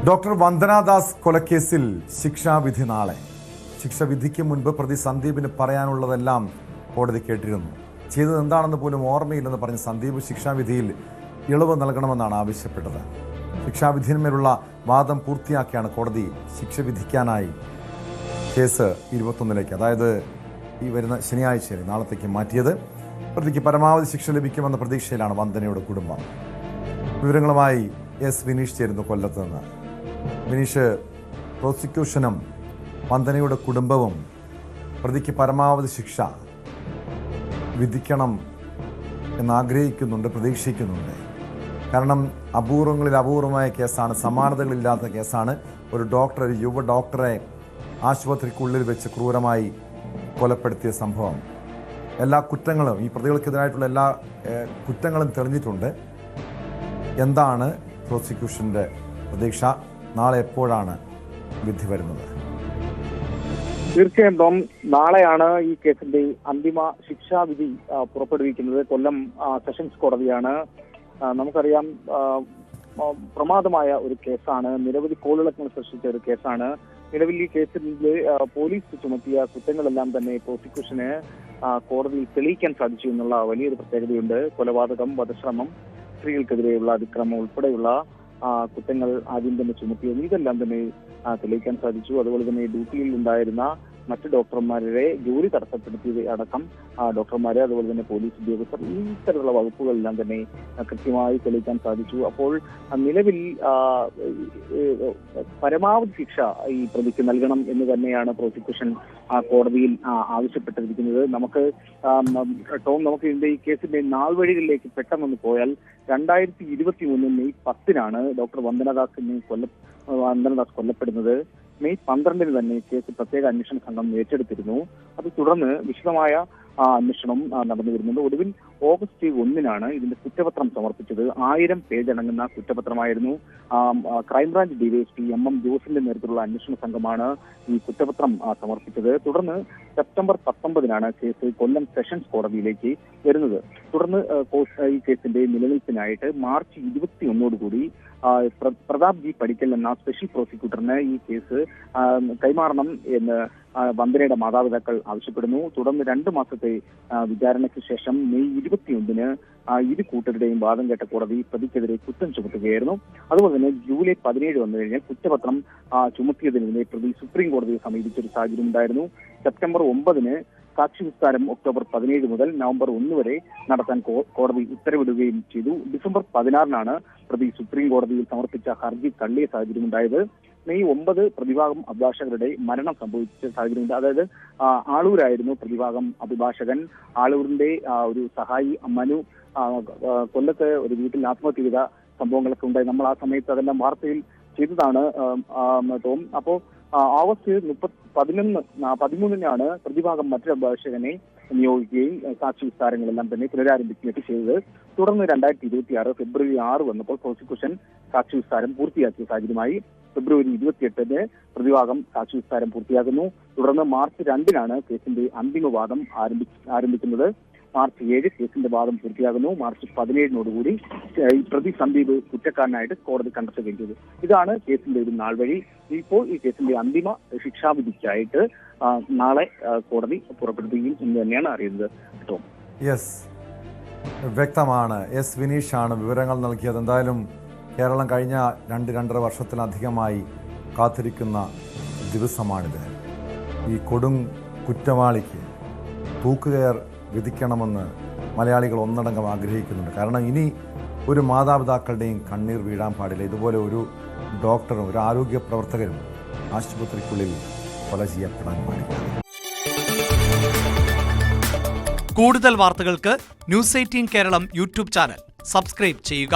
Doctor Vandana Das കൊലക്കേസിൽ ശിക്ഷാവിധി നാളെ. ശിക്ഷാവിധിക്ക് മുൻപ് പ്രതി സന്ദീപിന് പറയാനുള്ളതെല്ലാം കോടതി കേട്ടിരുന്നു. ചെയ്തത് എന്താണെന്ന് പോലും ഓർമ്മയില്ലെന്ന് പറഞ്ഞ് സന്ദീപ് ശിക്ഷാവിധിയിൽ ഇളവ് നൽകണമെന്നാണ് ആവശ്യപ്പെട്ടത്. ശിക്ഷാവിധിന്മേലുള്ള വാദം പൂർത്തിയാക്കിയാണ് കോടതി ശിക്ഷ വിധിക്കാനായി കേസ് 21-ലേക്ക്, അതായത് ഈ വരുന്ന ശനിയാഴ്ച നാളത്തേക്ക് മാറ്റിയത്. പ്രതിക്ക് പരമാവധി ശിക്ഷ ലഭിക്കുമെന്ന പ്രതീക്ഷയിലാണ് വന്ദനയുടെ കുടുംബം. വിവരങ്ങളുമായി എസ് വിനീഷ് ചേരുന്നു കൊല്ലത്ത് നിന്ന്. വിനീഷ്, പ്രോസിക്യൂഷനും വന്ദനയുടെ കുടുംബവും പ്രതിക്ക് പരമാവധി ശിക്ഷ വിധിക്കണം എന്നാഗ്രഹിക്കുന്നുണ്ട്, പ്രതീക്ഷിക്കുന്നുണ്ട്. കാരണം അപൂർവങ്ങളിൽ അപൂർവമായ കേസാണ്, സമാനതകളില്ലാത്ത കേസാണ്. ഒരു യുവ ഡോക്ടറെ ആശുപത്രിക്കുള്ളിൽ വെച്ച് ക്രൂരമായി കൊലപ്പെടുത്തിയ സംഭവം. എല്ലാ കുറ്റങ്ങളും, ഈ പ്രതികൾക്കെതിരായിട്ടുള്ള എല്ലാ കുറ്റങ്ങളും തെളിഞ്ഞിട്ടുണ്ട്. എന്താണ് പ്രോസിക്യൂഷൻ്റെ പ്രതീക്ഷ? നാളെ എപ്പോഴാണ് വിധി വരുന്നത്? തീർച്ചയായും ടോം, നാളെയാണ് ഈ കേസിന്റെ അന്തിമ ശിക്ഷാവിധി പുറപ്പെടുവിക്കുന്നത്. കൊല്ലം സെഷൻസ് കോടതിയാണ്. നമുക്കറിയാം, പ്രമാദമായ ഒരു കേസാണ്, നിരവധി കോളിളക്കങ്ങൾ സൃഷ്ടിച്ച ഒരു കേസാണ്. നിലവിൽ ഈ കേസിൽ പോലീസ് ചുമത്തിയ കുറ്റങ്ങളെല്ലാം തന്നെ പ്രോസിക്യൂഷന് കോടതിയിൽ തെളിയിക്കാൻ സാധിച്ചു എന്നുള്ള വലിയൊരു പ്രത്യേകതയുണ്ട്. കൊലപാതകം, വധശ്രമം, സ്ത്രീകൾക്കെതിരെയുള്ള അതിക്രമം ഉൾപ്പെടെയുള്ള കുറ്റങ്ങൾ ആദ്യം തന്നെ ചുമത്തിയത്, ഇതെല്ലാം തന്നെ തെളിയിക്കാൻ സാധിച്ചു. അതുപോലെ തന്നെ ഡ്യൂട്ടിയിൽ ഉണ്ടായിരുന്ന മറ്റ് ഡോക്ടർമാരുടെ ജോലി തടസ്സപ്പെടുത്തിയത് അടക്കം ഡോക്ടർമാരെ, അതുപോലെ തന്നെ പോലീസ് ഉദ്യോഗസ്ഥർ, ഈ തരത്തിലുള്ള വകുപ്പുകളെല്ലാം തന്നെ കൃത്യമായി തെളിയിക്കാൻ സാധിച്ചു. അപ്പോൾ നിലവിൽ പരമാവധി ശിക്ഷ ഈ പ്രതിക്ക് നൽകണം എന്ന് തന്നെയാണ് പ്രോസിക്യൂഷൻ കോടതിയിൽ ആവശ്യപ്പെട്ടിരിക്കുന്നത്. നമുക്ക് ഇതിന്റെ ഈ കേസിന്റെ നാൾ വഴികളിലേക്ക് പെട്ടെന്ന് പോയാൽ 2023 മെയ് 10-നാണ് ഡോക്ടർ വന്ദനദാസ് കൊല്ലപ്പെടുന്നത്. മെയ് 12-ന് തന്നെ കേസ് പ്രത്യേക അന്വേഷണ സംഘം ഏറ്റെടുത്തിരുന്നു. അത് തുടർന്ന് വിശദമായ അന്വേഷണം നടന്നു വരുന്നുണ്ട്. ഒടുവിൽ ഓഗസ്റ്റ് 1-നാണ് ഇതിന്റെ കുറ്റപത്രം സമർപ്പിച്ചത്. 1000 പേജ് അടങ്ങുന്ന കുറ്റപത്രമായിരുന്നു. ക്രൈംബ്രാഞ്ച് ഡിവൈഎസ്പി MM ജോസിന്റെ നേതൃത്വത്തിലുള്ള അന്വേഷണ സംഘമാണ് ഈ കുറ്റപത്രം സമർപ്പിച്ചത്. തുടർന്ന് സെപ്റ്റംബർ 19-നാണ് കേസ് കൊല്ലം സെഷൻസ് കോടതിയിലേക്ക് വരുന്നത്. തുടർന്ന് ഈ കേസിന്റെ നിലനിൽപ്പിനായിട്ട് മാർച്ച് 21-ഓടുകൂടി പ്രതാപ് ജി പടിക്കൽ എന്ന സ്പെഷ്യൽ പ്രോസിക്യൂട്ടറിന് ഈ കേസ് കൈമാറണം എന്ന് വന്ദനയുടെ മാതാപിതാക്കൾ ആവശ്യപ്പെടുന്നു. തുടർന്ന് 2 മാസത്തെ വിചാരണയ്ക്ക് ശേഷം മെയ് 21-ന് ഇരു കൂട്ടരുടെയും വാദം കേട്ട കോടതി പ്രതിക്കെതിരെ കുറ്റം ചുമത്തുകയായിരുന്നു. അതുപോലെ തന്നെ ജൂലൈ 17 വന്നു കഴിഞ്ഞാൽ കുറ്റപത്രം ചുമത്തിയതിനെതിരെ പ്രതി സുപ്രീം കോടതിയെ സമീപിച്ചൊരു സാഹചര്യം ഉണ്ടായിരുന്നു. സെപ്റ്റംബർ 9-ന് സാക്ഷി വിസ്താരം ഒക്ടോബർ 17 മുതൽ നവംബർ 1 വരെ നടത്താൻ കോടതി ഉത്തരവിടുകയും ചെയ്തു. ഡിസംബർ 16-നാണ് പ്രതി സുപ്രീം കോടതിയിൽ സമർപ്പിച്ച ഹർജി തള്ളിയ സാഹചര്യം ഉണ്ടായത്. മെയ് 9 പ്രതിഭാഗം അഭിഭാഷകരുടെ മരണം സംഭവിച്ച സാഹചര്യമുണ്ട്. അതായത് ആളൂരായിരുന്നു പ്രതിഭാഗം അഭിഭാഷകൻ. ആളൂരിന്റെ ഒരു സഹായി മനു കൊല്ലത്ത് ഒരു വീട്ടിൽ ആത്മഹത്യ ചെയ്ത സംഭവങ്ങളൊക്കെ ഉണ്ടായി. നമ്മൾ ആ സമയത്ത് അതെല്ലാം വാർത്തയിൽ ചെയ്തതാണ് ടോം. അപ്പോ ഓഗസ്റ്റ് 13-നാണ് പ്രതിഭാഗം മറ്റൊരു അഭിഭാഷകനെ നിയോഗിക്കുകയും സാക്ഷി വിസ്താരങ്ങളെല്ലാം തന്നെ പുനരാരംഭിക്കുകയൊക്കെ ചെയ്തത്. തുടർന്ന് 2026 ഫെബ്രുവരി 6 വന്നപ്പോൾ പ്രോസിക്യൂഷൻ സാക്ഷി വിസ്താരം പൂർത്തിയാക്കിയ സാഹചര്യമായി. ഫെബ്രുവരി 28-ന് പ്രതിഭാഗം സാക്ഷി വിസ്താരം പൂർത്തിയാക്കുന്നു. തുടർന്ന് മാർച്ച് 2-നാണ് കേസിന്റെ അന്തിമവാദം ആരംഭിക്കുന്നത്. മാർച്ച് 7 കേസിന്റെ വാദം പൂർത്തിയാകുന്നു. മാർച്ച് 17-നോടുകൂടി പ്രതി സന്ദീപ് കുറ്റക്കാരനായിട്ട് കോടതി കണ്ടെത്തുകയും ചെയ്തു. ഇതാണ് കേസിന്റെ ഒരു നാൾ വഴി. ഇപ്പോൾ ഈ കേസിന്റെ അന്തിമ ശിക്ഷാവിധിക്കായിട്ട് നാളെ കോടതി പുറപ്പെടുത്തുകയും എന്ന് തന്നെയാണ് അറിയുന്നത്. യെസ്, വ്യക്തമാണ്. എസ് വിനീഷാണ് വിവരങ്ങൾ നൽകിയത്. എന്തായാലും കേരളം കഴിഞ്ഞ 2-2.5 വർഷത്തിലധികമായി കാത്തിരിക്കുന്ന ദിവസമാണിത്. ഈ കൊടും കുറ്റവാളിക്ക് തൂക്കുകയർ വിധിക്കണമെന്ന് മലയാളികൾ ഒന്നടങ്കം ആഗ്രഹിക്കുന്നുണ്ട്. കാരണം ഇനി ഒരു മാതാപിതാക്കളുടെയും കണ്ണീർ വീഴാൻ പാടില്ല. ഇതുപോലെ ഒരു ഡോക്ടറും ഒരു ആരോഗ്യ പ്രവർത്തകരും ആശുപത്രിക്കുള്ളിൽ കൊല ചെയ്യപ്പെടാൻ പാടില്ല. കൂടുതൽ വാർത്തകൾക്ക് News 18 Keralam YouTube channel subscribe ചെയ്യുക.